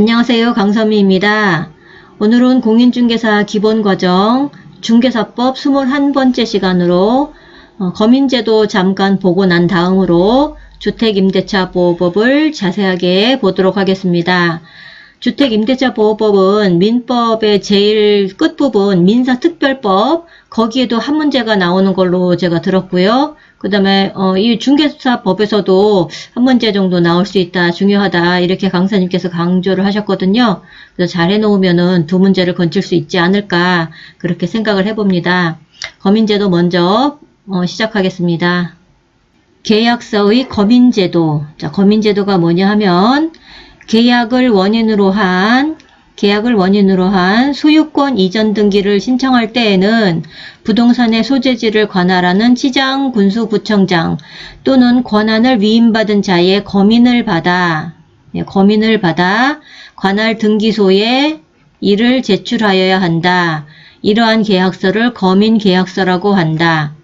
안녕하세요. 강선미입니다. 오늘은 공인중개사 기본과정 중개사법 21번째 시간으로 거민제도 잠깐 보고 난 다음으로 주택임대차보호법을 자세하게 보도록 하겠습니다. 주택임대차보호법은 민법의 제일 끝부분 민사특별법 거기에도 한 문제가 나오는 걸로 제가 들었고요. 그 다음에 이 중개사법에서도 한 문제 정도 나올 수 있다, 중요하다 이렇게 강사님께서 강조를 하셨거든요. 그래서 잘 해놓으면은 두 문제를 건칠 수 있지 않을까 그렇게 생각을 해봅니다. 거민제도 먼저 시작하겠습니다. 계약서의 거민제도. 자, 거민제도가 뭐냐 하면 계약을 원인으로 한 소유권 이전 등기를 신청할 때에는 부동산의 소재지를 관할하는 시장, 군수, 구청장 또는 권한을 위임받은 자의 거민을 받아 관할 등기소에 이를 제출하여야 한다. 이러한 계약서를 거민계약서라고 한다.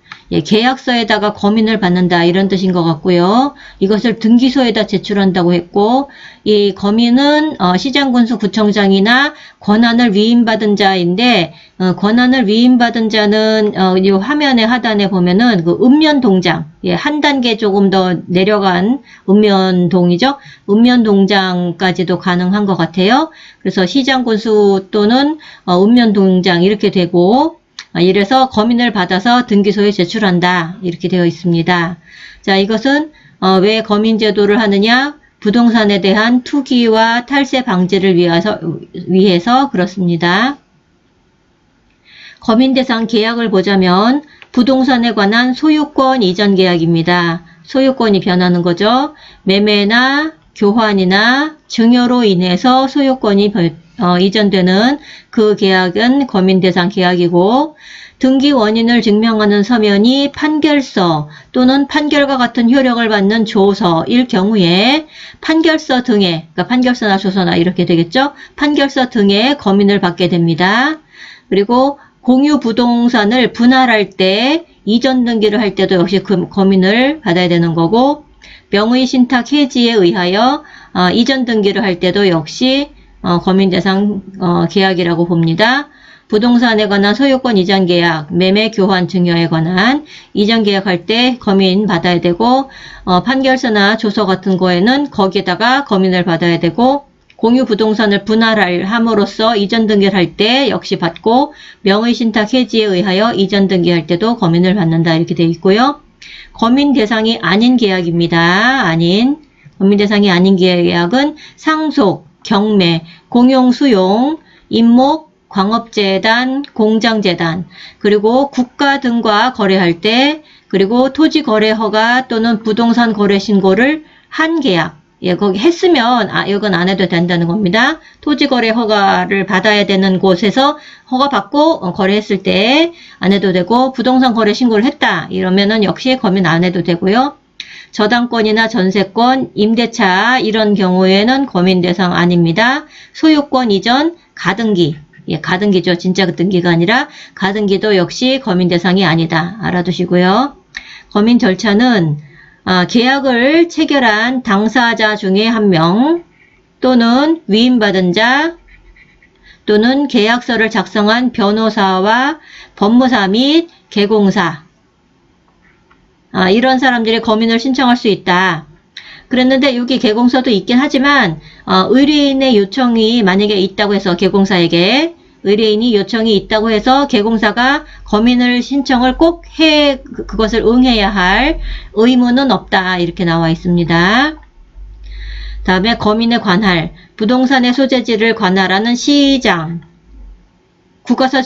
계약서에다가 거민을 받는다 이런 뜻인 것 같고요. 이것을 등기소에다 제출한다고 했고, 이 거민은 시장군수 구청장이나 권한을 위임받은 자인데, 권한을 위임받은 자는 이 화면의 하단에 보면은 그 읍면동장, 한 단계 조금 더 내려간 읍면동이죠. 읍면동장까지도 가능한 것 같아요. 그래서 시장군수 또는 읍면동장 이렇게 되고, 이래서 거민을 받아서 등기소에 제출한다 이렇게 되어 있습니다. 자, 이것은 왜 거민제도를 하느냐? 부동산에 대한 투기와 탈세 방지를 위해서 그렇습니다. 거민 대상 계약을 보자면 부동산에 관한 소유권 이전 계약입니다. 소유권이 변하는 거죠. 매매나 교환이나 증여로 인해서 소유권이 이전되는 그 계약은 거민 대상 계약이고, 등기 원인을 증명하는 서면이 판결서 또는 판결과 같은 효력을 받는 조서일 경우에 판결서 등에, 그러니까 판결서나 조서나 이렇게 되겠죠. 판결서 등에 거민을 받게 됩니다. 그리고 공유 부동산을 분할할 때, 이전 등기를 할 때도 역시 그 거민을 받아야 되는 거고, 명의 신탁 해지에 의하여 이전 등기를 할 때도 역시 거민 대상 계약이라고 봅니다. 부동산에 관한 소유권 이전 계약, 매매 교환 증여에 관한 이전 계약할 때 거민 받아야 되고, 판결서나 조서 같은 거에는 거기에다가 거민을 받아야 되고, 공유 부동산을 분할함으로써 이전 등기를 할 때 역시 받고, 명의 신탁 해지에 의하여 이전 등기할 때도 거민을 받는다 이렇게 되어 있고요. 거민 대상이 아닌 계약입니다. 거민 대상이 아닌 계약은 상속, 경매, 공용 수용, 임목, 광업재단, 공장재단, 그리고 국가 등과 거래할 때, 그리고 토지거래허가 또는 부동산 거래 신고를 한 계약. 거기 했으면 이건 안 해도 된다는 겁니다. 토지거래 허가를 받아야 되는 곳에서 허가 받고 거래했을 때 안 해도 되고, 부동산 거래 신고를 했다 이러면은 역시 거민 안 해도 되고요. 저당권이나 전세권, 임대차 이런 경우에는 거민 대상 아닙니다. 소유권 이전, 가등기, 가등기죠. 진짜 그 등기가 아니라 가등기도 역시 거민 대상이 아니다. 알아두시고요. 거민 절차는 계약을 체결한 당사자 중에 한 명 또는 위임받은 자 또는 계약서를 작성한 변호사와 법무사 및 개공사, 이런 사람들이 거민을 신청할 수 있다. 그랬는데 여기 개공서도 있긴 하지만 의뢰인의 요청이 만약에 있다고 해서 개공사에게 의뢰인이 요청이 있다고 해서 개공사가 거민을 신청을 꼭 그것을 응해야 할 의무는 없다 이렇게 나와 있습니다. 다음에 거민의 관할, 부동산의 소재지를 관할하는 시장, 국가서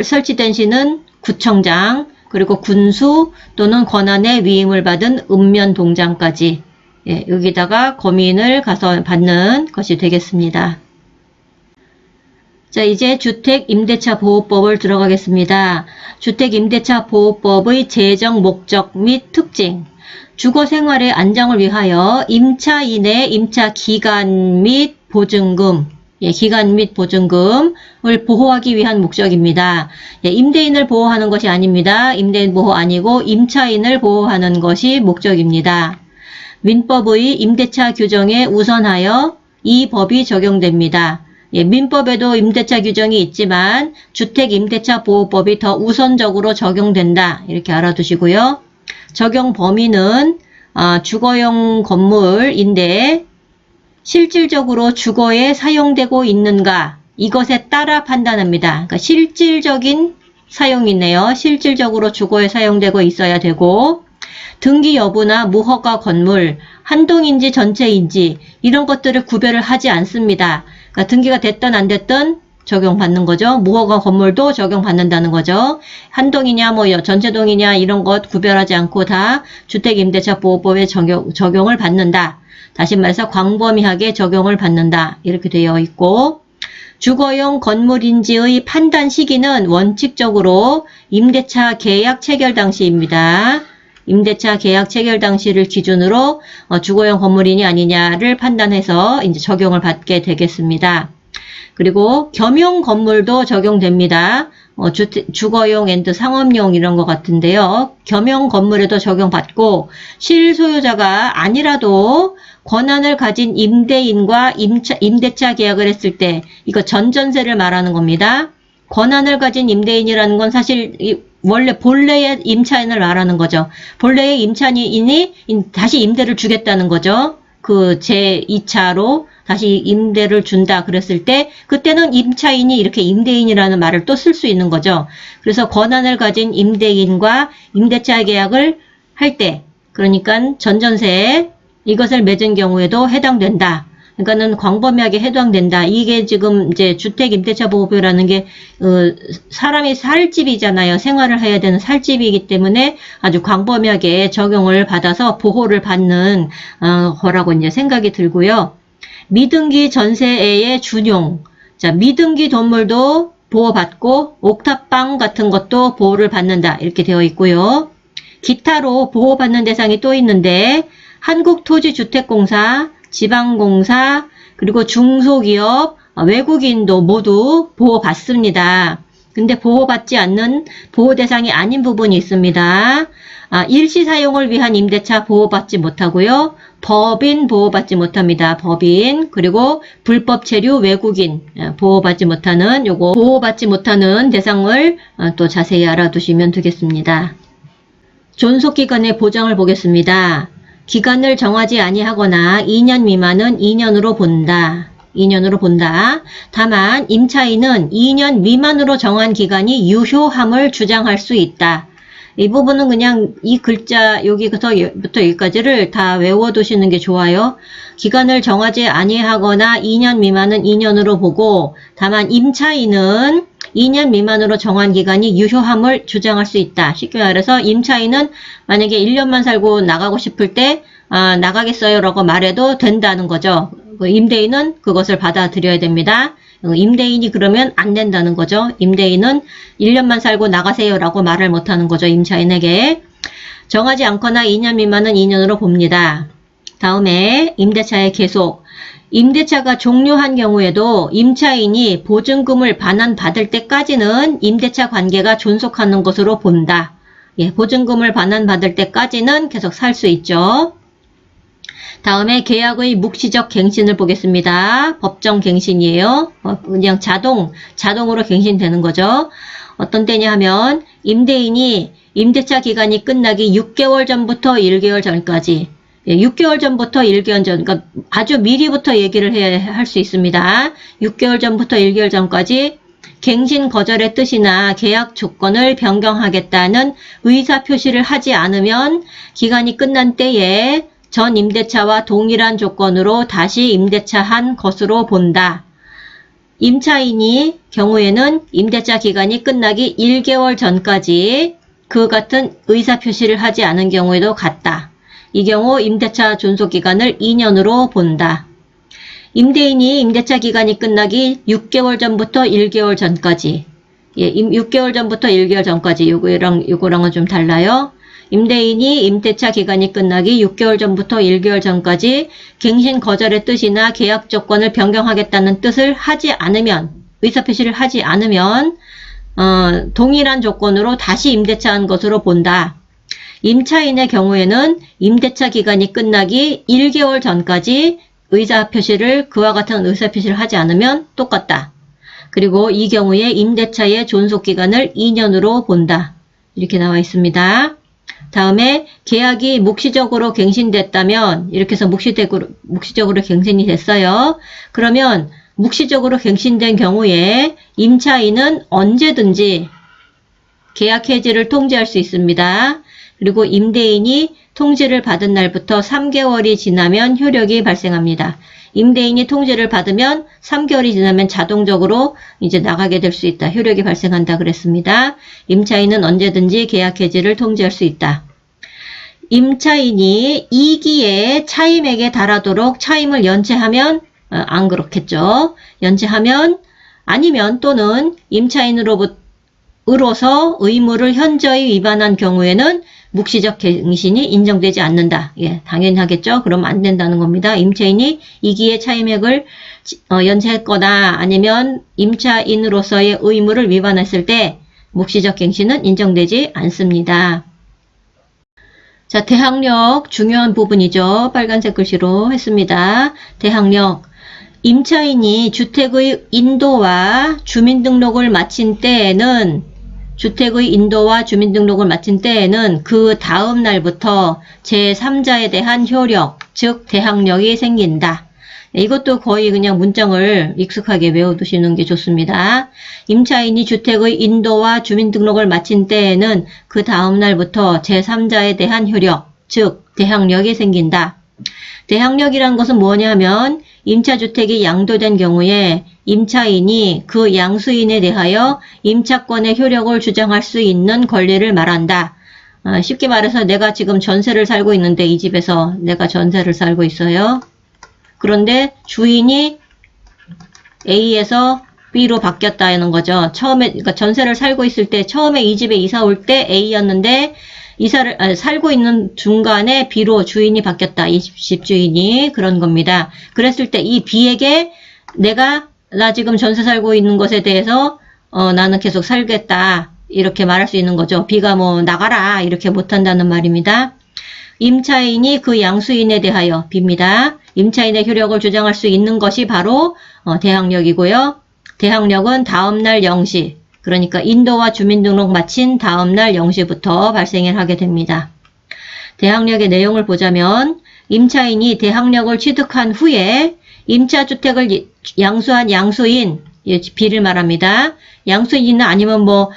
설치된 시는 구청장, 그리고 군수 또는 권한의 위임을 받은 읍면동장까지, 여기다가 거민을 가서 받는 것이 되겠습니다. 자, 이제 주택임대차보호법을 들어가겠습니다. 주택임대차보호법의 제정 목적 및 특징. 주거생활의 안정을 위하여 임차인의 임차기간 및 보증금, 기간 및 보증금을 보호하기 위한 목적입니다. 임대인을 보호하는 것이 아닙니다. 임대인 보호 아니고 임차인을 보호하는 것이 목적입니다. 민법의 임대차 규정에 우선하여 이 법이 적용됩니다. 예, 민법에도 임대차 규정이 있지만 주택임대차보호법이 더 우선적으로 적용된다. 이렇게 알아두시고요. 적용 범위는 주거용 건물인데 실질적으로 주거에 사용되고 있는가 이것에 따라 판단합니다. 그러니까 실질적인 사용이네요. 실질적으로 주거에 사용되고 있어야 되고 등기 여부나 무허가 건물, 한동인지 전체인지 이런 것들을 구별을 하지 않습니다. 그러니까 등기가 됐든 안 됐든 적용받는 거죠. 무허가 건물도 적용받는다는 거죠. 한동이냐 뭐 전체동이냐 이런 것 구별하지 않고 다 주택임대차보호법에 적용을 받는다. 다시 말해서 광범위하게 적용을 받는다. 이렇게 되어 있고 주거용 건물인지의 판단 시기는 원칙적으로 임대차 계약 체결 당시입니다. 임대차 계약 체결 당시를 기준으로 주거용 건물이냐 아니냐를 판단해서 이제 적용을 받게 되겠습니다. 그리고 겸용 건물도 적용됩니다. 주거용 앤드 상업용 이런 것 같은데요. 겸용 건물에도 적용받고 실소유자가 아니라도 권한을 가진 임대인과 임대차 계약을 했을 때 이거 전전세를 말하는 겁니다. 권한을 가진 임대인이라는 건 사실 원래 본래의 임차인을 말하는 거죠. 본래의 임차인이 다시 임대를 주겠다는 거죠. 그 제2차로 다시 임대를 준다 그랬을 때 그때는 임차인이 이렇게 임대인이라는 말을 또 쓸 수 있는 거죠. 그래서 권한을 가진 임대인과 임대차 계약을 할 때 그러니까 전전세 이것을 맺은 경우에도 해당된다. 그러니까는 광범위하게 해당된다. 이게 지금 이제 주택임대차보호법이라는 게 사람이 살 집이잖아요. 생활을 해야 되는 살 집이기 때문에 아주 광범위하게 적용을 받아서 보호를 받는 거라고 이제 생각이 들고요. 미등기 전세의 준용. 자, 미등기 건물도 보호받고 옥탑방 같은 것도 보호를 받는다. 이렇게 되어 있고요. 기타로 보호받는 대상이 또 있는데 한국토지주택공사, 지방공사, 그리고 중소기업, 외국인도 모두 보호받습니다. 근데 보호받지 않는 보호 대상이 아닌 부분이 있습니다. 일시 사용을 위한 임대차 보호받지 못하고요. 법인 보호받지 못합니다. 법인 그리고 불법 체류 외국인 보호받지 못하는 요거 보호받지 못하는 대상을 또 자세히 알아두시면 되겠습니다. 존속기간의 보장을 보겠습니다. 기간을 정하지 아니하거나 2년 미만은 2년으로 본다. 2년으로 본다. 다만 임차인은 2년 미만으로 정한 기간이 유효함을 주장할 수 있다. 이 부분은 그냥 이 글자 여기부터 여기까지를 다 외워두시는 게 좋아요. 기간을 정하지 아니하거나 2년 미만은 2년으로 보고 다만 임차인은 2년 미만으로 정한 기간이 유효함을 주장할 수 있다. 쉽게 말해서 임차인은 만약에 1년만 살고 나가고 싶을 때 나가겠어요 라고 말해도 된다는 거죠. 임대인은 그것을 받아들여야 됩니다. 임대인이 그러면 안 된다는 거죠. 임대인은 1년만 살고 나가세요 라고 말을 못하는 거죠. 임차인에게. 정하지 않거나 2년 미만은 2년으로 봅니다. 다음에 임대차의 계속. 임대차가 종료한 경우에도 임차인이 보증금을 반환받을 때까지는 임대차 관계가 존속하는 것으로 본다. 예, 보증금을 반환받을 때까지는 계속 살 수 있죠. 다음에 계약의 묵시적 갱신을 보겠습니다. 법정 갱신이에요. 그냥 자동으로 갱신되는 거죠. 어떤 때냐 하면 임대인이 임대차 기간이 끝나기 6개월 전부터 1개월 전까지 6개월 전부터 1개월 전, 그러니까 아주 미리부터 얘기를 해야 할 수 있습니다. 6개월 전부터 1개월 전까지 갱신 거절의 뜻이나 계약 조건을 변경하겠다는 의사 표시를 하지 않으면 기간이 끝난 때에 전 임대차와 동일한 조건으로 다시 임대차한 것으로 본다. 임차인이 경우에는 임대차 기간이 끝나기 1개월 전까지 그 같은 의사 표시를 하지 않은 경우에도 같다. 이 경우 임대차 존속기간을 2년으로 본다. 임대인이 임대차 기간이 끝나기 6개월 전부터 1개월 전까지 6개월 전부터 1개월 전까지 요거랑은 좀 달라요. 임대인이 임대차 기간이 끝나기 6개월 전부터 1개월 전까지 갱신 거절의 뜻이나 계약 조건을 변경하겠다는 뜻을 하지 않으면 의사표시를 하지 않으면 동일한 조건으로 다시 임대차한 것으로 본다. 임차인의 경우에는 임대차 기간이 끝나기 1개월 전까지 의사 표시를 그와 같은 의사 표시를 하지 않으면 똑같다. 그리고 이 경우에 임대차의 존속기간을 2년으로 본다. 이렇게 나와 있습니다. 다음에 계약이 묵시적으로 갱신됐다면 이렇게 해서 묵시적으로 갱신이 됐어요. 그러면 묵시적으로 갱신된 경우에 임차인은 언제든지 계약 해지를 통지할 수 있습니다. 그리고 임대인이 통지를 받은 날부터 3개월이 지나면 효력이 발생합니다. 임대인이 통지를 받으면 3개월이 지나면 자동적으로 이제 나가게 될 수 있다. 효력이 발생한다 그랬습니다. 임차인은 언제든지 계약 해지를 통지할 수 있다. 임차인이 2기의 차임액에 달하도록 차임을 연체하면 안 그렇겠죠. 연체하면 아니면 또는 임차인으로서 의무를 현저히 위반한 경우에는 묵시적 갱신이 인정되지 않는다. 예, 당연히 하겠죠. 그럼 안 된다는 겁니다. 임차인이 2기의 차임액을 연체했거나 아니면 임차인으로서의 의무를 위반했을 때 묵시적 갱신은 인정되지 않습니다. 자, 대항력 중요한 부분이죠. 빨간색 글씨로 했습니다. 대항력. 임차인이 주택의 인도와 주민등록을 마친 때에는 그 다음 날부터 제3자에 대한 효력, 즉 대항력이 생긴다. 이것도 거의 그냥 문장을 익숙하게 외워두시는 게 좋습니다. 임차인이 주택의 인도와 주민등록을 마친 때에는 그 다음 날부터 제3자에 대한 효력, 즉 대항력이 생긴다. 대항력이란 것은 뭐냐면 임차주택이 양도된 경우에 임차인이 그 양수인에 대하여 임차권의 효력을 주장할 수 있는 권리를 말한다. 쉽게 말해서 내가 지금 전세를 살고 있는데 이 집에서 내가 전세를 살고 있어요. 그런데 주인이 A에서 B로 바뀌었다는 거죠. 처음에 그러니까 전세를 살고 있을 때 처음에 이 집에 이사 올 때 A였는데 살고 있는 중간에 B로 주인이 바뀌었다. 이 집 주인이 그런 겁니다. 그랬을 때 이 B에게 나 지금 전세 살고 있는 것에 대해서 나는 계속 살겠다. 이렇게 말할 수 있는 거죠. B가 뭐 나가라 이렇게 못한다는 말입니다. 임차인이 그 양수인에 대하여 B입니다. 임차인의 효력을 주장할 수 있는 것이 바로 대항력이고요. 대항력은 다음날 0시, 그러니까 인도와 주민등록 마친 다음날 0시부터 발생을 하게 됩니다. 대항력의 내용을 보자면 임차인이 대항력을 취득한 후에 임차주택을 양수한 양수인, B를 말합니다. 양수인은 아니면 뭐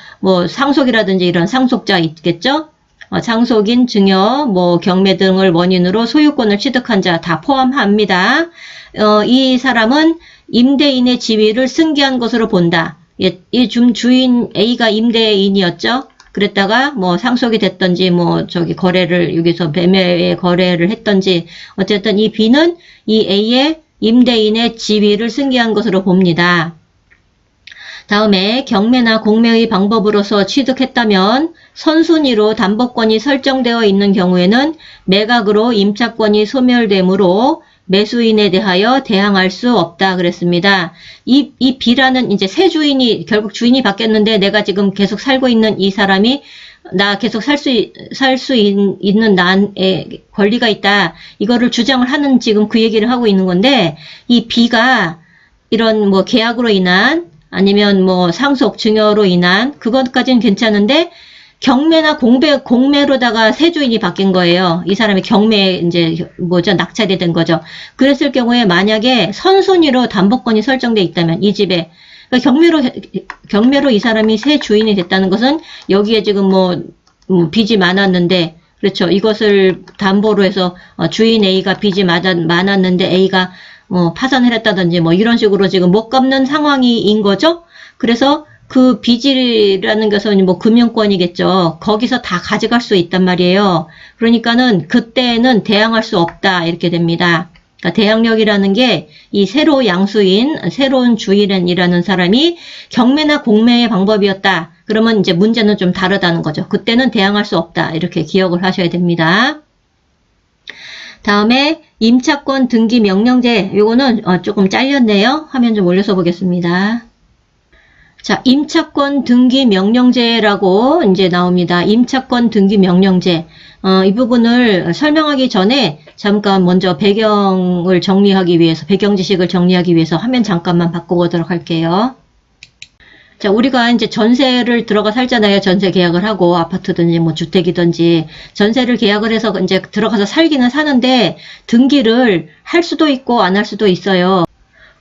상속이라든지 이런 상속자 있겠죠? 상속인, 증여, 경매 등을 원인으로 소유권을 취득한 자 다 포함합니다. 이 사람은 임대인의 지위를 승계한 것으로 본다. 이 주인 A가 임대인이었죠. 그랬다가 상속이 됐던지 거래를 여기서 매매 거래를 했던지 어쨌든 이 B는 이 A의 임대인의 지위를 승계한 것으로 봅니다. 다음에 경매나 공매의 방법으로서 취득했다면 선순위로 담보권이 설정되어 있는 경우에는 매각으로 임차권이 소멸되므로 매수인에 대하여 대항할 수 없다 그랬습니다. 이 B라는 이제 새 주인이 결국 주인이 바뀌었는데 내가 지금 계속 살고 있는 이 사람이 나 계속 살 수 있는 난에 권리가 있다. 이거를 주장을 하는 지금 그 얘기를 하고 있는 건데 이 B가 이런 계약으로 인한 아니면 상속, 증여로 인한 그것까지는 괜찮은데 경매나 공매로다가 새 주인이 바뀐 거예요. 이 사람이 경매에 이제 낙찰이 된 거죠. 그랬을 경우에 만약에 선순위로 담보권이 설정돼 있다면 이 집에 그러니까 경매로 이 사람이 새 주인이 됐다는 것은 여기에 지금 빚이 많았는데 그렇죠. 이것을 담보로 해서 주인 A가 빚이 많았는데 A가 파산을 했다든지 이런 식으로 지금 못 갚는 상황인 거죠. 그래서 그 빚이라는 것은 금융권이겠죠. 거기서 다 가져갈 수 있단 말이에요. 그러니까는 그때는 대항할 수 없다 이렇게 됩니다. 그러니까 대항력이라는 게 이 새로운 주인이라는 사람이 경매나 공매의 방법이었다. 그러면 이제 문제는 좀 다르다는 거죠. 그때는 대항할 수 없다. 이렇게 기억을 하셔야 됩니다. 다음에 임차권 등기 명령제. 요거는 조금 잘렸네요. 화면 좀 올려서 보겠습니다. 자, 임차권 등기 명령제라고 이제 나옵니다. 임차권 등기 명령제. 이 부분을 설명하기 전에 잠깐 먼저 배경을 정리하기 위해서, 배경 지식을 정리하기 위해서 화면 잠깐만 바꿔보도록 할게요. 자, 우리가 이제 전세를 들어가 살잖아요. 전세 계약을 하고, 아파트든지 뭐 주택이든지, 전세를 계약을 해서 이제 들어가서 살기는 사는데, 등기를 할 수도 있고, 안 할 수도 있어요.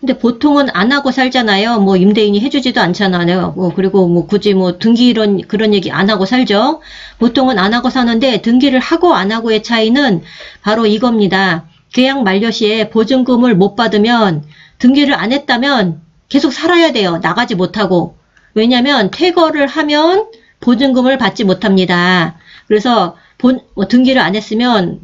근데 보통은 안 하고 살잖아요. 뭐 임대인이 해주지도 않잖아요. 그리고 뭐 굳이 뭐 등기 그런 얘기 안 하고 살죠. 보통은 안 하고 사는데 등기를 하고 안 하고의 차이는 바로 이겁니다. 계약 만료 시에 보증금을 못 받으면 등기를 안 했다면 계속 살아야 돼요. 나가지 못하고. 왜냐면 퇴거를 하면 보증금을 받지 못합니다. 그래서 등기를 안 했으면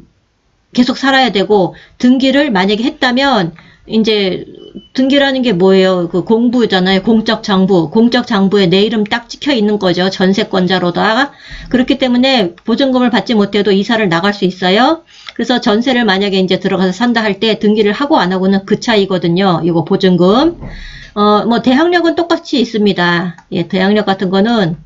계속 살아야 되고, 등기를 만약에 했다면 이제 등기라는 게 뭐예요? 그 공부잖아요. 공적 장부. 공적 장부에 내 이름 딱 찍혀 있는 거죠. 전세권자로다가. 그렇기 때문에 보증금을 받지 못해도 이사를 나갈 수 있어요. 그래서 전세를 만약에 이제 들어가서 산다 할 때 등기를 하고 안 하고는 그 차이거든요. 이거 보증금. 뭐 대항력은 똑같이 있습니다. 예, 대항력 같은 거는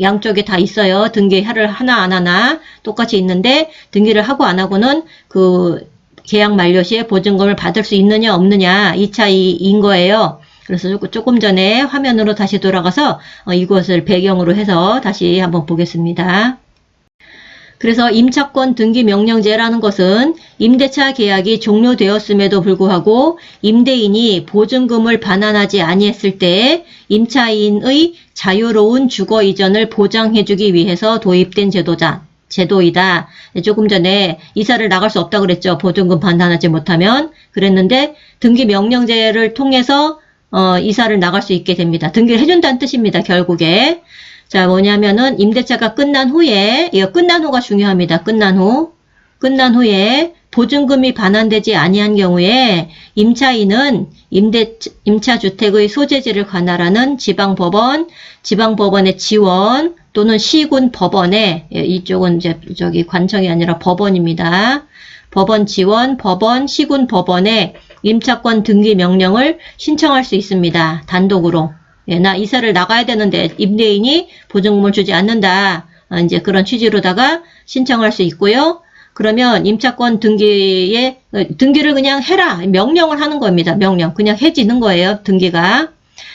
양쪽에 다 있어요. 등기를 하나 안 하나 똑같이 있는데, 등기를 하고 안 하고는 그 계약 만료 시에 보증금을 받을 수 있느냐 없느냐, 이 차이인 거예요. 그래서 조금 전에 화면으로 다시 돌아가서 이것을 배경으로 해서 다시 한번 보겠습니다. 그래서 임차권 등기 명령제라는 것은 임대차 계약이 종료되었음에도 불구하고 임대인이 보증금을 반환하지 아니했을 때 임차인의 자유로운 주거 이전을 보장해주기 위해서 도입된 제도이다. 조금 전에 이사를 나갈 수 없다고 그랬죠. 보증금 반환하지 못하면. 그랬는데 등기 명령제를 통해서 이사를 나갈 수 있게 됩니다. 등기를 해준다는 뜻입니다. 결국에. 자, 뭐냐면은 임대차가 끝난 후에, 이거 끝난 후가 중요합니다. 끝난 후에 보증금이 반환되지 아니한 경우에 임차인은 임차주택의 소재지를 관할하는 지방법원의 지원 또는 시군 법원에, 이쪽은 이제 저기 관청이 아니라 법원입니다. 법원 지원, 법원, 시군 법원에 임차권 등기 명령을 신청할 수 있습니다. 단독으로. 예, 나 이사를 나가야 되는데 임대인이 보증금을 주지 않는다. 이제 그런 취지로다가 신청할 수 있고요. 그러면 임차권 등기를 그냥 해라. 명령을 하는 겁니다. 명령. 그냥 해지는 거예요. 등기가.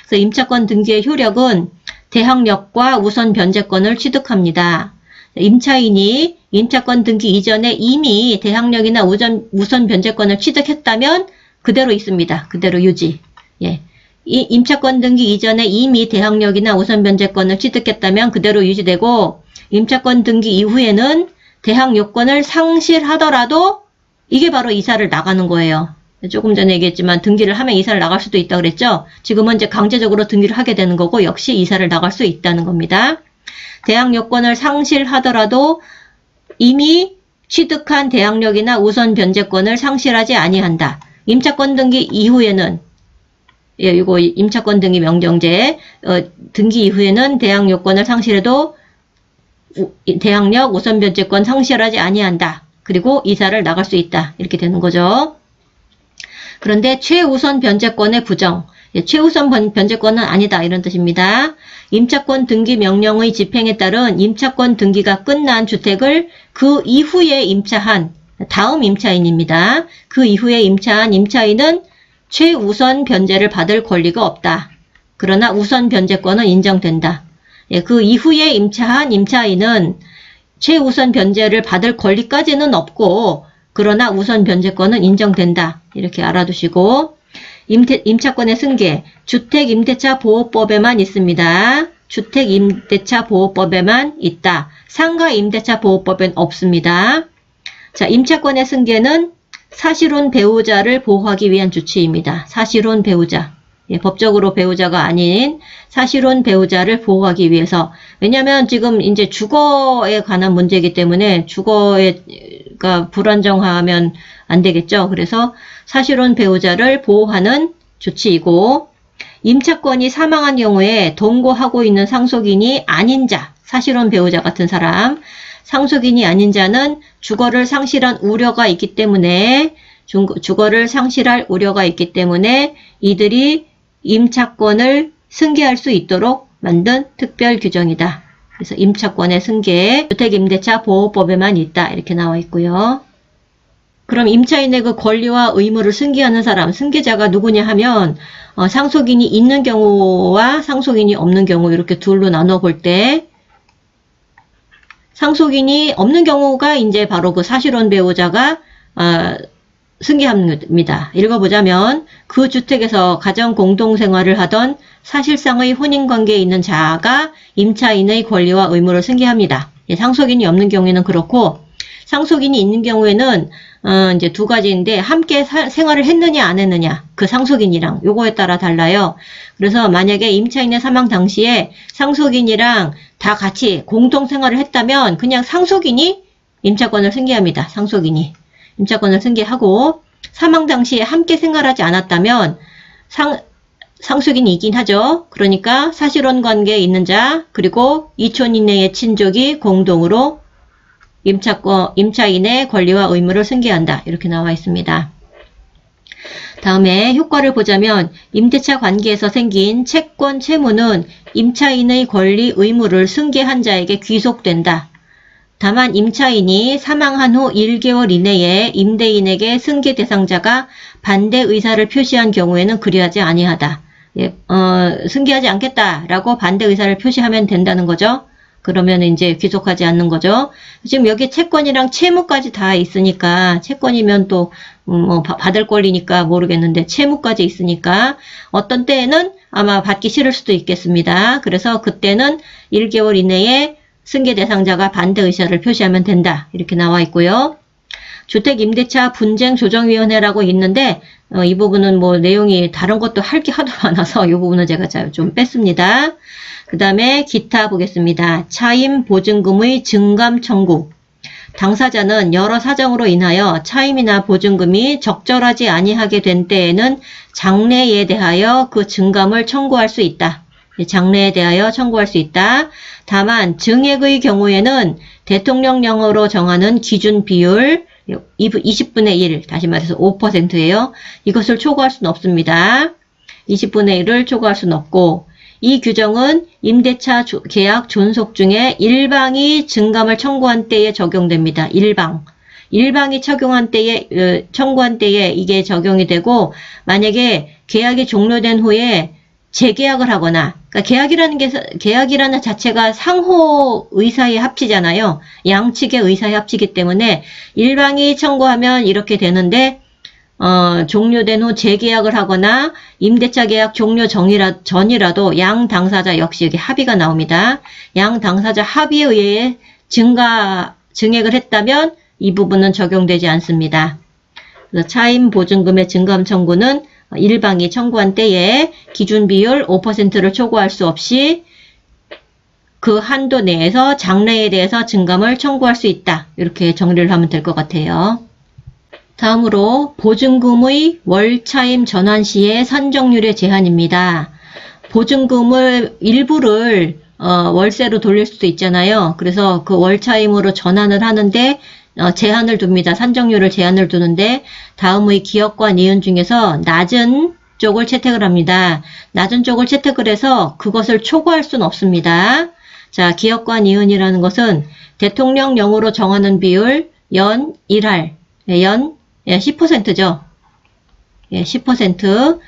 그래서 임차권 등기의 효력은 대항력과 우선 변제권을 취득합니다. 임차인이 임차권 등기 이전에 이미 대항력이나 우선 변제권을 취득했다면 그대로 있습니다. 그대로 유지. 예. 이 임차권 등기 이전에 이미 대항력이나 우선 변제권을 취득했다면 그대로 유지되고, 임차권 등기 이후에는 대항 요건을 상실하더라도 이게 바로 이사를 나가는 거예요. 조금 전에 얘기했지만 등기를 하면 이사를 나갈 수도 있다고 그랬죠. 지금은 이제 강제적으로 등기를 하게 되는 거고, 역시 이사를 나갈 수 있다는 겁니다. 대항 요건을 상실하더라도 이미 취득한 대항력이나 우선 변제권을 상실하지 아니한다. 임차권 등기 이후에는, 예, 이거 임차권 등기 명령제, 등기 이후에는 대항 요건을 상실해도 대항력 우선 변제권 상실하지 아니한다. 그리고 이사를 나갈 수 있다. 이렇게 되는 거죠. 그런데 최우선 변제권의 부정, 예, 최우선 변제권은 아니다. 이런 뜻입니다. 임차권 등기 명령의 집행에 따른 임차권 등기가 끝난 주택을 그 이후에 임차한 다음 임차인입니다. 그 이후에 임차한 임차인은 최우선 변제를 받을 권리가 없다. 그러나 우선 변제권은 인정된다. 예, 그 이후에 임차한 임차인은 최우선 변제를 받을 권리까지는 없고, 그러나 우선 변제권은 인정된다. 이렇게 알아두시고, 임차권의 승계, 주택임대차보호법에만 있습니다. 주택임대차보호법에만 있다. 상가임대차보호법엔 없습니다. 자, 임차권의 승계는 사실혼 배우자를 보호하기 위한 조치입니다. 사실혼 배우자. 예, 법적으로 배우자가 아닌 사실혼 배우자를 보호하기 위해서. 왜냐면 지금 이제 주거에 관한 문제이기 때문에 주거가 불안정하면 안 되겠죠. 그래서 사실혼 배우자를 보호하는 조치이고, 임차권이 사망한 경우에 동거하고 있는 상속인이 아닌 자, 사실혼 배우자 같은 사람, 상속인이 아닌 자는 주거를 상실한 우려가 있기 때문에, 주거를 상실할 우려가 있기 때문에 이들이 임차권을 승계할 수 있도록 만든 특별 규정이다. 그래서 임차권의 승계, 주택임대차 보호법에만 있다. 이렇게 나와 있고요. 그럼 임차인의 그 권리와 의무를 승계하는 사람, 승계자가 누구냐 하면 상속인이 있는 경우와 상속인이 없는 경우 이렇게 둘로 나눠 볼 때 상속인이 없는 경우가 이제 바로 그 사실혼 배우자가 승계합니다. 읽어보자면 그 주택에서 가정 공동생활을 하던 사실상의 혼인관계에 있는 자가 임차인의 권리와 의무를 승계합니다. 상속인이 없는 경우에는 그렇고 상속인이 있는 경우에는 이제 두 가지인데 함께 생활을 했느냐 안 했느냐 그 상속인이랑 요거에 따라 달라요. 그래서 만약에 임차인의 사망 당시에 상속인이랑 다 같이 공동생활을 했다면 그냥 상속인이 임차권을 승계합니다. 상속인이 임차권을 승계하고 사망 당시에 함께 생활하지 않았다면 상속인이 있긴 하죠. 그러니까 사실혼 관계에 있는 자 그리고 이촌 이내의 친족이 공동으로 임차인의 권리와 의무를 승계한다. 이렇게 나와 있습니다. 다음에 효과를 보자면 임대차 관계에서 생긴 채권 채무는 임차인의 권리 의무를 승계한 자에게 귀속된다. 다만 임차인이 사망한 후 1개월 이내에 임대인에게 승계 대상자가 반대 의사를 표시한 경우에는 그리하지 아니하다. 승계하지 않겠다라고 반대 의사를 표시하면 된다는 거죠. 그러면 이제 귀속하지 않는 거죠. 지금 여기 채권이랑 채무까지 다 있으니까 채권이면 또 받을 권리니까 모르겠는데 채무까지 있으니까 어떤 때에는 아마 받기 싫을 수도 있겠습니다. 그래서 그때는 1개월 이내에 승계 대상자가 반대 의사를 표시하면 된다. 이렇게 나와 있고요. 주택임대차 분쟁조정위원회라고 있는데 이 부분은 뭐 내용이 다른 것도 할 게 하도 많아서 이 부분은 제가 좀 뺐습니다. 그 다음에 기타 보겠습니다. 차임 보증금의 증감 청구. 당사자는 여러 사정으로 인하여 차임이나 보증금이 적절하지 아니하게 된 때에는 장래에 대하여 그 증감을 청구할 수 있다. 장래에 대하여 청구할 수 있다. 다만 증액의 경우에는 대통령령으로 정하는 기준 비율 20분의 1, 다시 말해서 5%예요. 이것을 초과할 수는 없습니다. 20분의 1을 초과할 수는 없고 이 규정은 임대차 계약 존속 중에 일방이 증감을 청구한 때에 적용됩니다. 일방이 청구한 때에 이게 적용이 되고 만약에 계약이 종료된 후에 재계약을 하거나 그러니까 계약이라는 자체가 상호 의사의 합치잖아요. 양측의 의사의 합치기 때문에 일방이 청구하면 이렇게 되는데 종료된 후 재계약을 하거나 임대차 계약 종료 전이라도 양 당사자 역시 여기 합의가 나옵니다. 양 당사자 합의에 의해 증액을 했다면 이 부분은 적용되지 않습니다. 그래서 차임 보증금의 증감 청구는 일방이 청구한 때에 기준 비율 5%를 초과할 수 없이 그 한도 내에서 장래에 대해서 증감을 청구할 수 있다. 이렇게 정리를 하면 될 것 같아요. 다음으로 보증금의 월차임 전환 시의 산정률의 제한입니다. 보증금을 일부를 월세로 돌릴 수도 있잖아요. 그래서 그 월차임으로 전환을 하는데 제한을 둡니다. 산정률을 제한을 두는데 다음의 기업과 니은 중에서 낮은 쪽을 채택을 합니다. 낮은 쪽을 채택을 해서 그것을 초과할 수는 없습니다. 자, 기업과 니은이라는 것은 대통령령으로 정하는 비율 연 1할, 연 10%죠. 10%.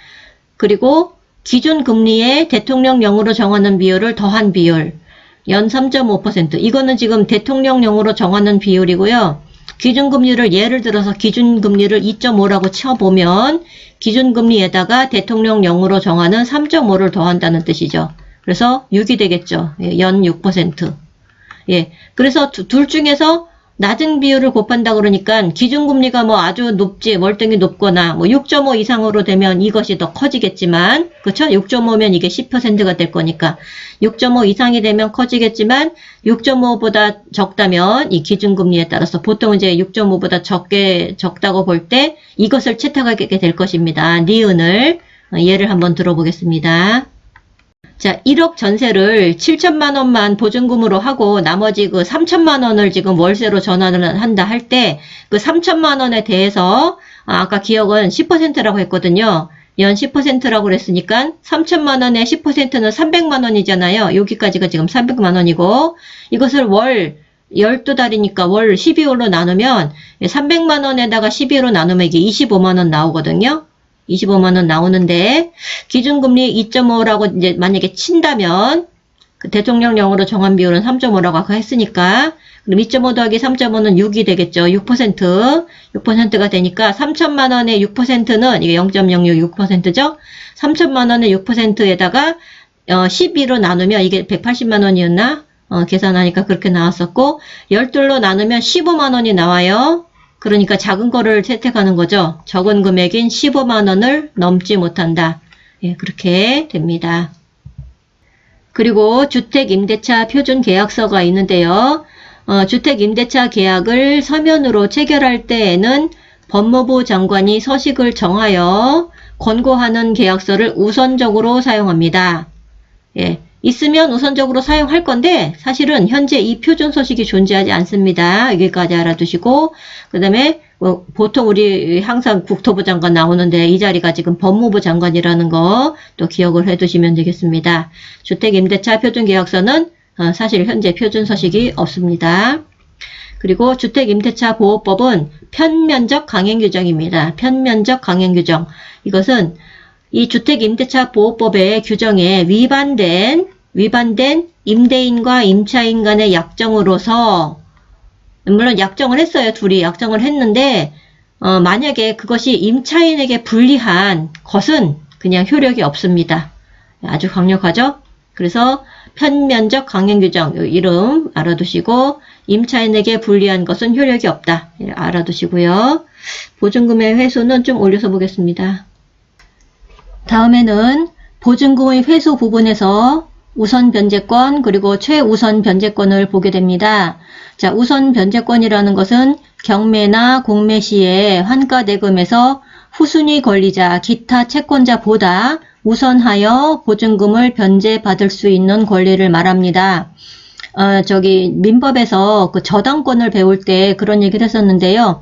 그리고 기준금리에 대통령령으로 정하는 비율을 더한 비율 연 3.5%. 이거는 지금 대통령령으로 정하는 비율이고요. 기준금리를 예를 들어서 기준금리를 2.5라고 쳐보면 기준금리에다가 대통령령으로 정하는 3.5를 더한다는 뜻이죠. 그래서 6이 되겠죠. 연 6%. 그래서 둘 중에서 낮은 비율을 곱한다 그러니까 기준금리가 뭐 아주 높지 월등히 높거나 뭐 6.5 이상으로 되면 이것이 더 커지겠지만 그쵸? 6.5면 이게 10%가 될 거니까 6.5 이상이 되면 커지겠지만 6.5보다 적다면 이 기준금리에 따라서 보통 이제 6.5보다 적다고 볼 때 이것을 채택하게 될 것입니다. 니은을 예를 한번 들어보겠습니다. 자, 1억 전세를 7천만 원만 보증금으로 하고 나머지 그 3천만 원을 지금 월세로 전환을 한다 할 때 그 3천만 원에 대해서 아까 기억은 10%라고 했거든요. 연 10%라고 그랬으니까 3천만 원의 10%는 300만 원이잖아요. 여기까지가 지금 300만 원이고 이것을 월 12달이니까 월 12월로 나누면 300만 원에다가 12로 나누면 이게 25만 원 나오거든요. 25만 원 나오는데 기준금리 2.5라고 이제 만약에 친다면 그 대통령령으로 정한 비율은 3.5라고 아까 했으니까 그럼 2.5 더하기 3.5는 6이 되겠죠. 6%가 되니까 3천만 원의 6%는 이게 0.066%죠. 3천만 원의 6%에다가 12로 나누면 이게 180만 원이었나? 계산하니까 그렇게 나왔었고 12로 나누면 15만 원이 나와요. 그러니까 작은 거를 채택하는 거죠. 적은 금액인 15만 원을 넘지 못한다. 예, 그렇게 됩니다. 그리고 주택임대차 표준계약서가 있는데요. 주택임대차 계약을 서면으로 체결할 때에는 법무부 장관이 서식을 정하여 권고하는 계약서를 우선적으로 사용합니다. 예, 있으면 우선적으로 사용할 건데 사실은 현재 이 표준 서식이 존재하지 않습니다. 여기까지 알아두시고 그 다음에 보통 우리 항상 국토부 장관 나오는데 이 자리가 지금 법무부 장관이라는 거 또 기억을 해두시면 되겠습니다. 주택임대차 표준계약서는 사실 현재 표준 서식이 없습니다. 그리고 주택임대차 보호법은 편면적 강행규정입니다. 편면적 강행규정. 이것은 이 주택임대차 보호법의 규정에 위반된 임대인과 임차인 간의 약정으로서 물론 약정을 했어요. 둘이 약정을 했는데 만약에 그것이 임차인에게 불리한 것은 그냥 효력이 없습니다. 아주 강력하죠? 그래서 편면적 강행규정 이름 알아두시고 임차인에게 불리한 것은 효력이 없다. 알아두시고요. 보증금의 회수는 좀 올려서 보겠습니다. 다음에는 보증금의 회수 부분에서 우선 변제권 그리고 최우선 변제권을 보게 됩니다. 자, 우선 변제권이라는 것은 경매나 공매 시에 환가대금에서 후순위 권리자 기타 채권자보다 우선하여 보증금을 변제받을 수 있는 권리를 말합니다. 민법에서 그 저당권을 배울 때 그런 얘기를 했었는데요.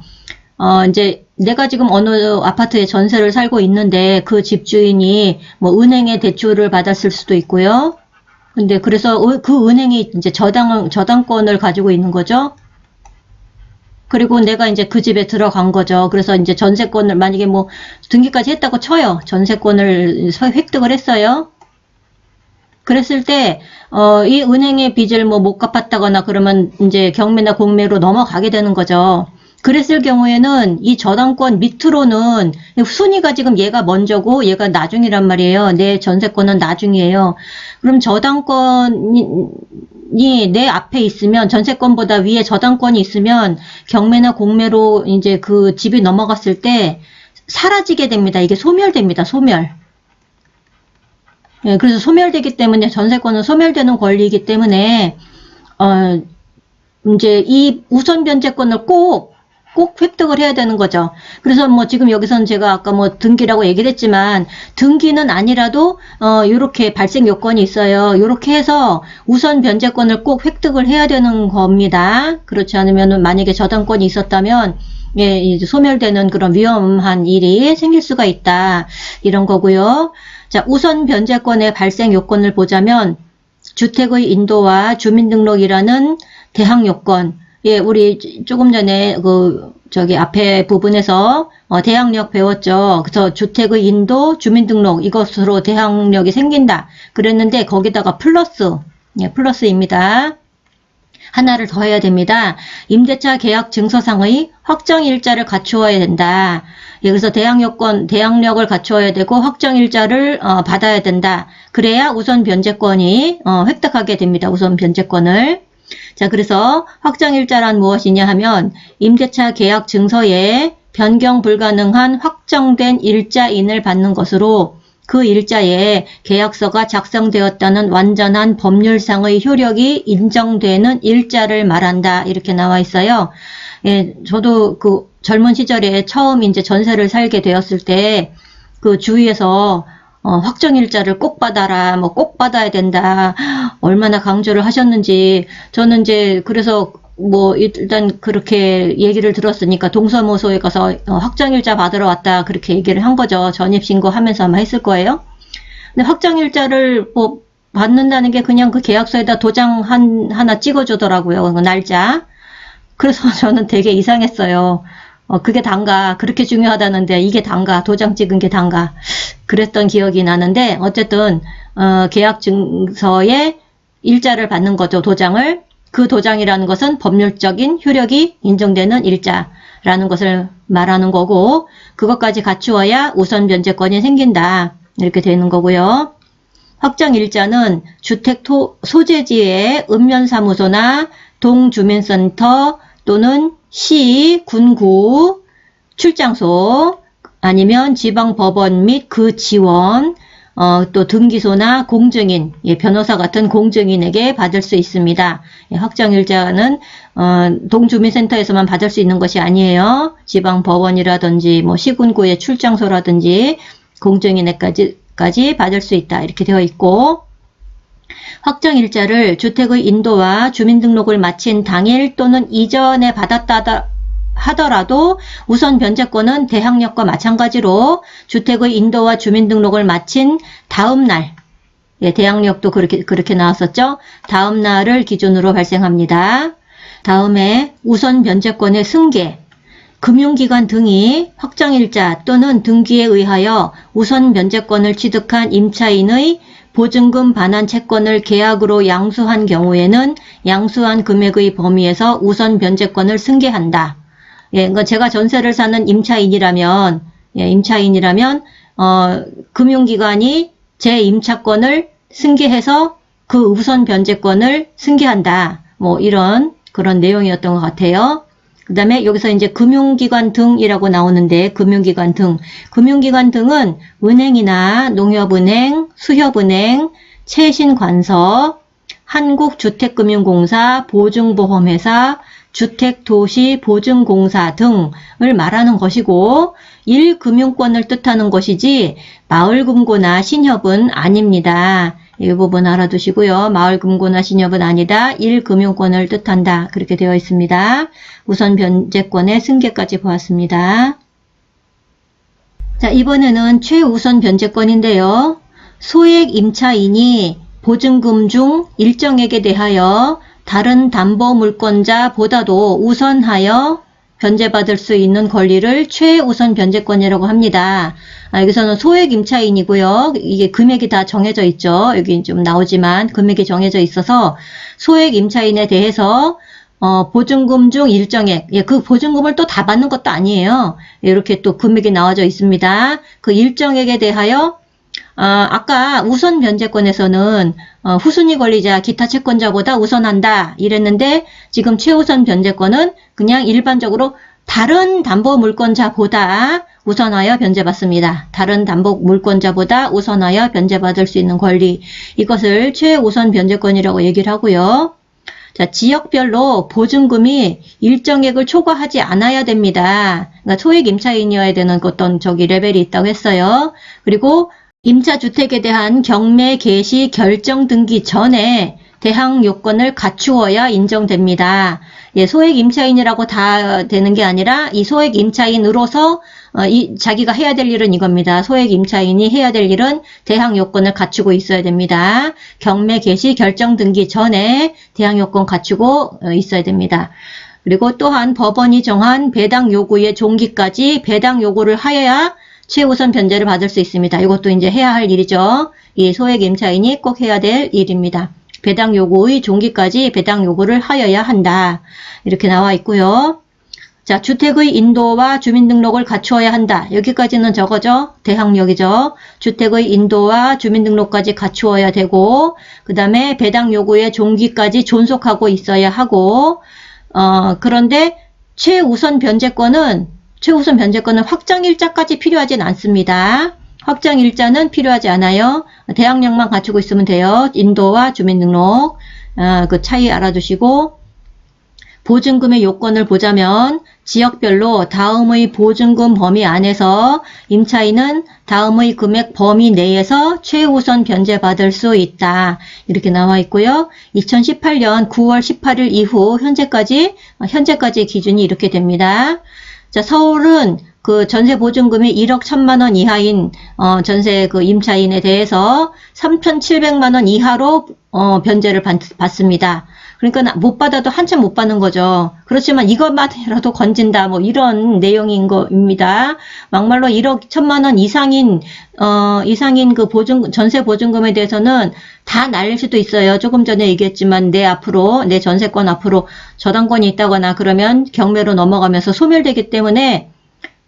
이제 내가 지금 어느 아파트에 전세를 살고 있는데 그 집주인이 뭐 은행에 대출을 받았을 수도 있고요. 근데 그래서 그 은행이 이제 저당권을 가지고 있는 거죠. 그리고 내가 이제 그 집에 들어간 거죠. 그래서 이제 전세권을 만약에 뭐 등기까지 했다고 쳐요. 전세권을 획득을 했어요. 그랬을 때, 이 은행의 빚을 뭐 못 갚았다거나 그러면 이제 경매나 공매로 넘어가게 되는 거죠. 그랬을 경우에는 이 저당권 밑으로는 순위가 지금 얘가 먼저고 얘가 나중이란 말이에요. 내 전세권은 나중이에요. 그럼 저당권이 내 앞에 있으면 전세권보다 위에 저당권이 있으면 경매나 공매로 이제 그 집이 넘어갔을 때 사라지게 됩니다. 이게 소멸됩니다. 소멸. 예, 그래서 소멸되기 때문에 전세권은 소멸되는 권리이기 때문에 이제 이 우선 변제권을 꼭 획득을 해야 되는 거죠. 그래서 뭐 지금 여기서는 제가 아까 뭐 등기라고 얘기를 했지만 등기는 아니라도 요렇게 발생 요건이 있어요. 요렇게 해서 우선 변제권을 꼭 획득을 해야 되는 겁니다. 그렇지 않으면은 만약에 저당권이 있었다면 예, 이제 소멸되는 그런 위험한 일이 생길 수가 있다. 이런 거고요. 자, 우선 변제권의 발생 요건을 보자면 주택의 인도와 주민등록이라는 대항 요건. 예, 우리 조금 전에 앞에 부분에서 대항력 배웠죠. 그래서 주택의 인도, 주민등록 이것으로 대항력이 생긴다. 그랬는데 거기다가 플러스, 예, 플러스입니다. 하나를 더 해야 됩니다. 임대차 계약 증서상의 확정일자를 갖추어야 된다. 예, 그래서 대항력을 갖추어야 되고 확정일자를 받아야 된다. 그래야 우선 변제권이 획득하게 됩니다. 우선 변제권을. 자, 그래서 확정일자란 무엇이냐 하면 임대차 계약 증서에 변경 불가능한 확정된 일자인을 받는 것으로 그 일자에 계약서가 작성되었다는 완전한 법률상의 효력이 인정되는 일자를 말한다. 이렇게 나와 있어요. 예, 저도 그 젊은 시절에 처음 이제 전세를 살게 되었을 때 그 주위에서 확정일자를 꼭 받아라, 뭐 꼭 받아야 된다, 얼마나 강조를 하셨는지, 저는 이제 그래서 뭐 일단 그렇게 얘기를 들었으니까 동사무소에 가서 확정일자 받으러 왔다 그렇게 얘기를 한 거죠. 전입신고하면서 아마 했을 거예요. 근데 확정일자를 뭐 받는다는 게 그냥 그 계약서에다 도장 하나 찍어주더라고요. 그 날짜. 그래서 저는 되게 이상했어요. 그게 단가, 그렇게 중요하다는데 이게 단가, 도장 찍은 게 단가. 그랬던 기억이 나는데 어쨌든 계약 증서에 일자를 받는 거죠. 도장을. 그 도장이라는 것은 법률적인 효력이 인정되는 일자라는 것을 말하는 거고, 그것까지 갖추어야 우선 변제권이 생긴다. 이렇게 되는 거고요. 확정일자는 주택 소재지의 읍면사무소나 동주민센터 또는 시, 군구, 출장소 아니면 지방법원 및 그 지원, 또 등기소나 공증인, 변호사 같은 공증인에게 받을 수 있습니다. 확정일자는 동주민센터에서만 받을 수 있는 것이 아니에요. 지방법원이라든지 뭐 시군구의 출장소라든지 공증인에까지 받을 수 있다. 이렇게 되어 있고, 확정일자를 주택의 인도와 주민등록을 마친 당일 또는 이전에 받았다 하더라도 우선 변제권은 대항력과 마찬가지로 주택의 인도와 주민등록을 마친 다음 날, 대항력도 그렇게 나왔었죠. 다음 날을 기준으로 발생합니다. 다음에 우선 변제권의 승계, 금융기관 등이 확정일자 또는 등기에 의하여 우선 변제권을 취득한 임차인의 보증금 반환 채권을 계약으로 양수한 경우에는 양수한 금액의 범위에서 우선 변제권을 승계한다. 그러니까 제가 전세를 사는 임차인이라면, 금융기관이 제 임차권을 승계해서 그 우선 변제권을 승계한다. 뭐 그런 내용이었던 것 같아요. 그 다음에 여기서 이제 금융기관 등이라고 나오는데, 금융기관 등은 은행이나 농협은행, 수협은행, 최신관서, 한국주택금융공사, 보증보험회사, 주택도시보증공사 등을 말하는 것이고, 1금융권을 뜻하는 것이지 마을금고나 신협은 아닙니다. 이 부분 알아두시고요. 마을금고나 신협은 아니다. 1금융권을 뜻한다. 그렇게 되어 있습니다. 우선 변제권의 승계까지 보았습니다. 자, 이번에는 최우선 변제권인데요. 소액 임차인이 보증금 중 일정액에 대하여 다른 담보물권자보다도 우선하여 변제받을 수 있는 권리를 최우선 변제권이라고 합니다. 여기서는 소액 임차인이고요. 이게 금액이 다 정해져 있죠. 여기 좀 나오지만 금액이 정해져 있어서 소액 임차인에 대해서 보증금 중 일정액, 그 보증금을 또 다 받는 것도 아니에요. 이렇게 또 금액이 나와져 있습니다. 그 일정액에 대하여 아까 우선 변제권에서는 후순위 권리자, 기타 채권자보다 우선한다 이랬는데, 지금 최우선 변제권은 그냥 일반적으로 다른 담보물권자보다 우선하여 변제받습니다. 다른 담보물권자보다 우선하여 변제받을 수 있는 권리, 이것을 최우선 변제권이라고 얘기를 하고요. 자, 지역별로 보증금이 일정액을 초과하지 않아야 됩니다. 그러니까 소액 임차인이어야 되는 어떤 레벨이 있다고 했어요. 그리고 임차주택에 대한 경매 개시 결정 등기 전에 대항 요건을 갖추어야 인정됩니다. 소액 임차인이라고 다 되는 게 아니라 이 소액 임차인으로서 자기가 해야 될 일은 이겁니다. 소액 임차인이 해야 될 일은 대항 요건을 갖추고 있어야 됩니다. 경매 개시 결정 등기 전에 대항 요건 갖추고 있어야 됩니다. 그리고 또한 법원이 정한 배당 요구의 종기까지 배당 요구를 하여야 최우선 변제를 받을 수 있습니다. 이것도 이제 해야 할 일이죠. 이 소액 임차인이 꼭 해야 될 일입니다. 배당 요구의 종기까지 배당 요구를 하여야 한다. 이렇게 나와 있고요. 자, 주택의 인도와 주민등록을 갖추어야 한다. 여기까지는 저거죠. 대항력이죠. 주택의 인도와 주민등록까지 갖추어야 되고, 그 다음에 배당 요구의 종기까지 존속하고 있어야 하고, 그런데 최우선 변제권은 확정일자까지 필요하진 않습니다. 확정일자는 필요하지 않아요. 대항력만 갖추고 있으면 돼요. 인도와 주민등록, 그 차이 알아두시고, 보증금의 요건을 보자면 지역별로 다음의 보증금 범위 안에서 임차인은 다음의 금액 범위 내에서 최우선 변제받을 수 있다. 이렇게 나와 있고요. 2018년 9월 18일 이후 현재까지 기준이 이렇게 됩니다. 자, 서울은 그 전세 보증금이 1억 1천만 원 이하인 전세 그 임차인에 대해서 3,700만 원 이하로 변제를 받습니다. 그러니까 못 받아도 한참 못 받는 거죠. 그렇지만 이것만이라도 건진다 뭐 이런 내용인 겁니다. 막말로 1억 1천만 원 이상인 그 전세 보증금에 대해서는 다 날릴 수도 있어요. 조금 전에 얘기했지만 내 전세권 앞으로 저당권이 있다거나 그러면 경매로 넘어가면서 소멸되기 때문에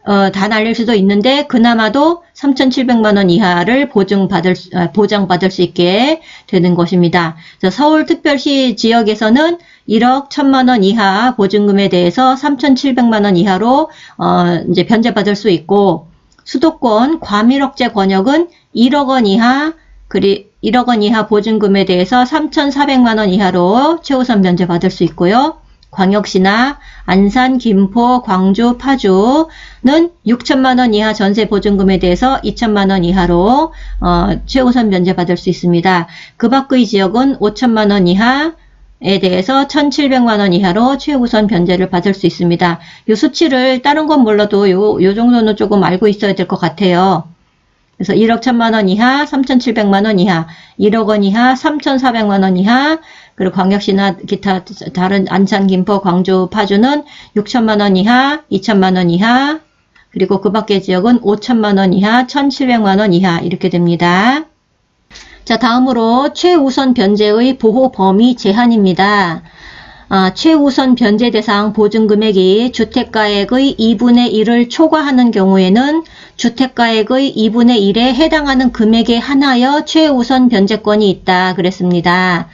다 날릴 수도 있는데 그나마도 3,700만 원 이하를 보장받을 수 있게 되는 것입니다. 서울특별시 지역에서는 1억 1천만 원 이하 보증금에 대해서 3,700만 원 이하로 이제 변제받을 수 있고 수도권 과밀억제 권역은 1억 원 이하 1억 원 이하 보증금에 대해서 3,400만 원 이하로 최우선 변제받을 수 있고요. 광역시나 안산, 김포, 광주, 파주는 6천만 원 이하 전세 보증금에 대해서 2천만 원 이하로 최우선 변제받을 수 있습니다. 그 밖의 지역은 5천만 원 이하에 대해서 1,700만 원 이하로 최우선 변제를 받을 수 있습니다. 이 수치를 다른 건 몰라도 요 정도는 조금 알고 있어야 될 것 같아요. 그래서 1억 1천만 원 이하, 3,700만 원 이하, 1억 원 이하, 3,400만 원 이하, 그리고 광역시나 기타 다른 안산, 김포, 광주, 파주는 6천만 원 이하, 2천만 원 이하, 그리고 그 밖의 지역은 5천만 원 이하, 1,700만 원 이하 이렇게 됩니다. 자, 다음으로 최우선 변제의 보호 범위 제한입니다. 최우선 변제 대상 보증금액이 주택가액의 2분의 1을 초과하는 경우에는 주택가액의 2분의 1에 해당하는 금액에 한하여 최우선 변제권이 있다 그랬습니다.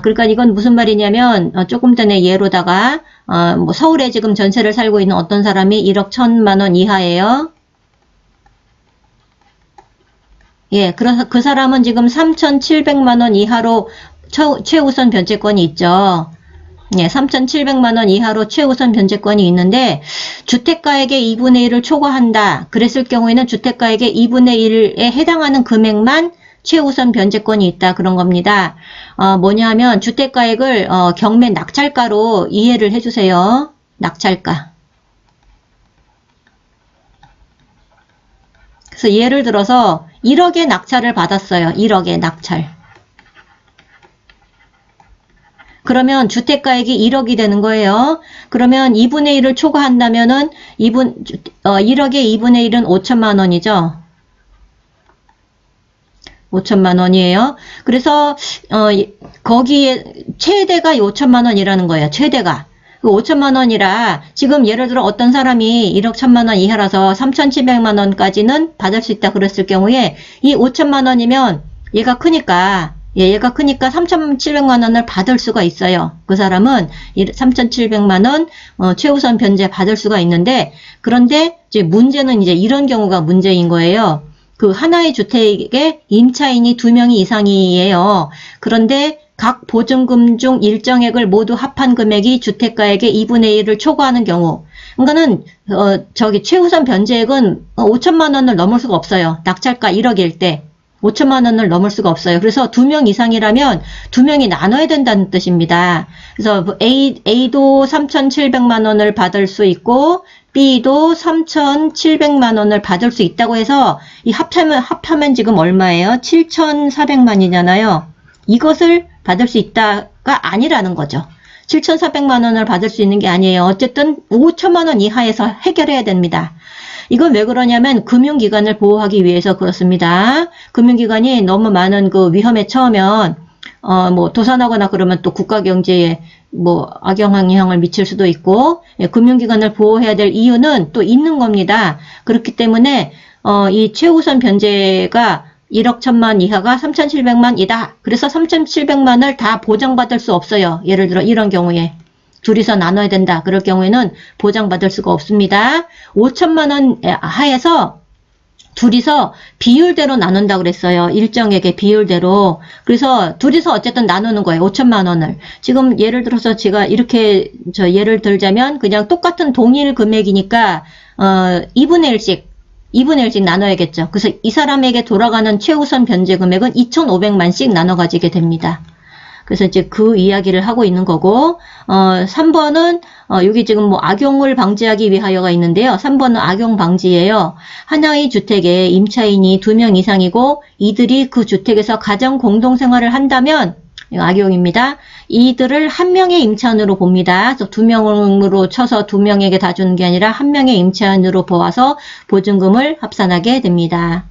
그러니까 이건 무슨 말이냐면 조금 전에 예로다가 뭐 서울에 지금 전세를 살고 있는 어떤 사람이 1억 1천만 원 이하예요. 예, 그래서 그 사람은 지금 3,700만 원 이하로 최우선 변제권이 있죠. 예, 3,700만 원 이하로 최우선 변제권이 있는데 주택가액의 2분의 1을 초과한다. 그랬을 경우에는 주택가액의 2분의 1에 해당하는 금액만 최우선 변제권이 있다 그런 겁니다. 뭐냐 하면 주택가액을 경매 낙찰가로 이해를 해주세요. 낙찰가. 그래서 예를 들어서 1억의 낙찰을 받았어요. 1억의 낙찰. 그러면 주택가액이 1억이 되는 거예요. 그러면 2분의 1을 초과한다면은 1억의 2분의 1은 5천만 원이죠. 5천만 원이에요. 그래서 거기에 최대가 5천만 원이라는 거예요. 최대가. 5천만 원이라 지금 예를 들어 어떤 사람이 1억 1천만 원 이하라서 3,700만 원까지는 받을 수 있다 그랬을 경우에 이 5천만 원이면 얘가 크니까 3,700만 원을 받을 수가 있어요. 그 사람은 3,700만 원 최우선 변제 받을 수가 있는데 그런데 이제 문제는 이제 이런 경우가 문제인 거예요. 그 하나의 주택에 임차인이 2명이 이상이에요. 그런데 각 보증금 중 일정액을 모두 합한 금액이 주택가액의 2분의 1을 초과하는 경우. 그러니까는 최우선 변제액은 5천만 원을 넘을 수가 없어요. 낙찰가 1억일 때 5천만 원을 넘을 수가 없어요. 그래서 2명 이상이라면 2명이 나눠야 된다는 뜻입니다. 그래서 A도 3,700만 원을 받을 수 있고 B도 3,700만 원을 받을 수 있다고 해서 이 합하면 지금 얼마예요? 7,400만이잖아요. 이것을 받을 수 있다가 아니라는 거죠. 7,400만 원을 받을 수 있는 게 아니에요. 어쨌든 5천만 원 이하에서 해결해야 됩니다. 이건 왜 그러냐면 금융기관을 보호하기 위해서 그렇습니다. 금융기관이 너무 많은 그 위험에 처하면 뭐 도산하거나 그러면 또 국가 경제에 뭐 악영향을 미칠 수도 있고 금융기관을 보호해야 될 이유는 또 있는 겁니다. 그렇기 때문에 이 최우선 변제가 1억 1천만 이하가 3,700만이다. 그래서 3,700만을 다 보장받을 수 없어요. 예를 들어 이런 경우에 둘이서 나눠야 된다. 그럴 경우에는 보장받을 수가 없습니다. 5천만 원 하에서 둘이서 비율대로 나눈다 그랬어요. 일정액의 비율대로. 그래서 둘이서 어쨌든 나누는 거예요. 5천만 원을. 지금 예를 들어서 제가 이렇게 예를 들자면 그냥 똑같은 동일 금액이니까 2분의 1씩 나눠야겠죠. 그래서 이 사람에게 돌아가는 최우선 변제 금액은 2,500만씩 나눠 가지게 됩니다. 그래서 이제 그 이야기를 하고 있는 거고, 3번은, 여기 지금 뭐 악용을 방지하기 위하여가 있는데요. 3번은 악용 방지예요. 하나의 주택에 임차인이 2명 이상이고, 이들이 그 주택에서 가정 공동생활을 한다면, 악용입니다. 이들을 한 명의 임차인으로 봅니다. 그래서 2명으로 쳐서 2명에게 다 주는 게 아니라 한 명의 임차인으로 보아서 보증금을 합산하게 됩니다.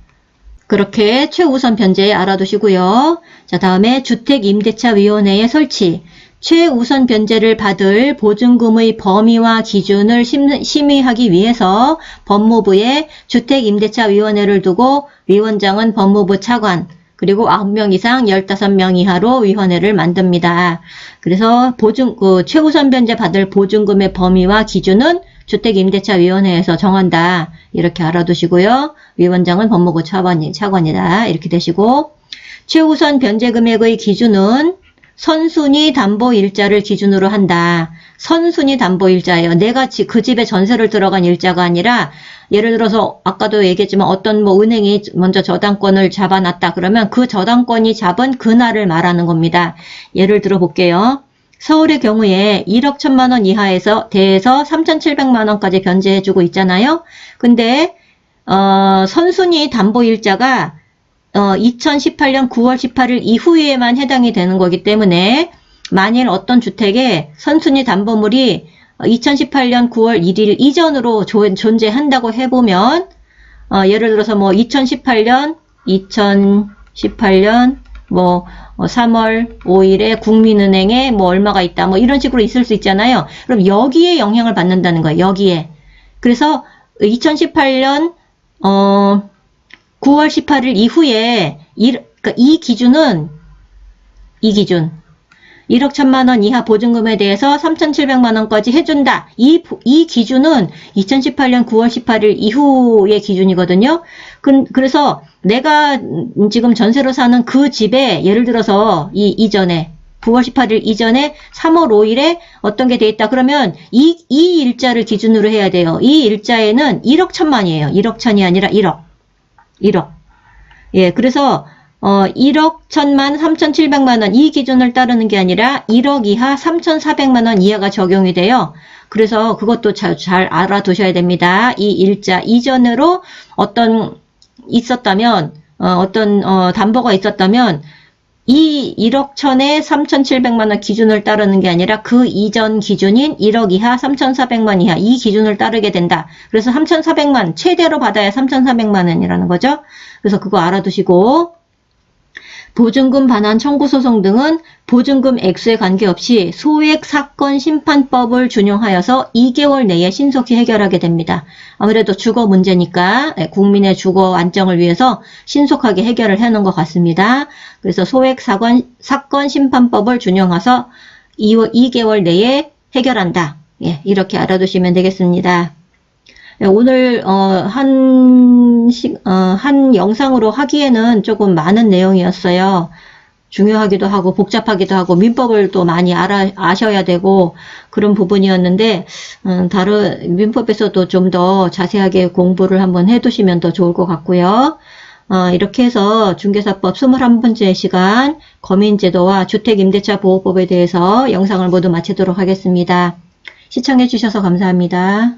그렇게 최우선 변제 알아두시고요. 자, 다음에 주택임대차위원회의 설치. 최우선 변제를 받을 보증금의 범위와 기준을 심의하기 위해서 법무부에 주택임대차위원회를 두고 위원장은 법무부 차관, 그리고 9명 이상 15명 이하로 위원회를 만듭니다. 그래서 최우선 변제 받을 보증금의 범위와 기준은 주택임대차위원회에서 정한다. 이렇게 알아두시고요. 위원장은 법무부 차관이다. 이렇게 되시고, 최우선 변제 금액의 기준은 선순위 담보일자를 기준으로 한다. 선순위 담보일자예요. 내가 그 집에 전세를 들어간 일자가 아니라, 예를 들어서 아까도 얘기했지만 어떤 뭐 은행이 먼저 저당권을 잡아놨다 그러면 그 저당권이 잡은 그날을 말하는 겁니다. 예를 들어 볼게요. 서울의 경우에 1억 1천만 원 이하에서 대에서 3,700만 원까지 변제해주고 있잖아요. 근데 선순위 담보일자가 2018년 9월 18일 이후에만 해당이 되는 거기 때문에 만일 어떤 주택에 선순위 담보물이 2018년 9월 1일 이전으로 존재한다고 해보면 예를 들어서 뭐 2018년 뭐 3월 5일에 국민은행에 뭐 얼마가 있다 뭐 이런 식으로 있을 수 있잖아요. 그럼 여기에 영향을 받는다는 거예요. 여기에. 그래서 2018년 9월 18일 이후에 이 기준 1억 1천만 원 이하 보증금에 대해서 3,700만 원까지 해준다. 이 기준은 2018년 9월 18일 이후의 기준이거든요. 그래서 내가 지금 전세로 사는 그 집에 예를 들어서 이전에 9월 18일 이전에 3월 5일에 어떤 게 돼 있다. 그러면 이 일자를 기준으로 해야 돼요. 이 일자에는 1억 1천만이에요. 1억 1천이 아니라 1억. 예, 그래서 1억 1천만 3,700만 원 이 기준을 따르는 게 아니라 1억 이하 3,400만 원 이하가 적용이 돼요. 그래서 그것도 잘 알아두셔야 됩니다. 이 일자 이전으로 담보가 있었다면 이 1억 1천에 3,700만 원 기준을 따르는 게 아니라 그 이전 기준인 1억 이하 3,400만 이하 이 기준을 따르게 된다. 그래서 3,400만 최대로 받아야 3,400만 원이라는 거죠. 그래서 그거 알아두시고 보증금 반환 청구 소송 등은 보증금 액수에 관계없이 소액 사건 심판법을 준용하여서 2개월 내에 신속히 해결하게 됩니다. 아무래도 주거 문제니까 국민의 주거 안정을 위해서 신속하게 해결을 해놓은 것 같습니다. 그래서 소액 사건 심판법을 준용해서 2개월 내에 해결한다. 예, 이렇게 알아두시면 되겠습니다. 오늘 한 영상으로 하기에는 조금 많은 내용이었어요. 중요하기도 하고 복잡하기도 하고 민법을 또 많이 아셔야 되고 그런 부분이었는데 다른 민법에서도 좀 더 자세하게 공부를 한번 해두시면 더 좋을 것 같고요. 이렇게 해서 중개사법 21번째 시간 거민제도와 주택임대차 보호법에 대해서 영상을 모두 마치도록 하겠습니다. 시청해 주셔서 감사합니다.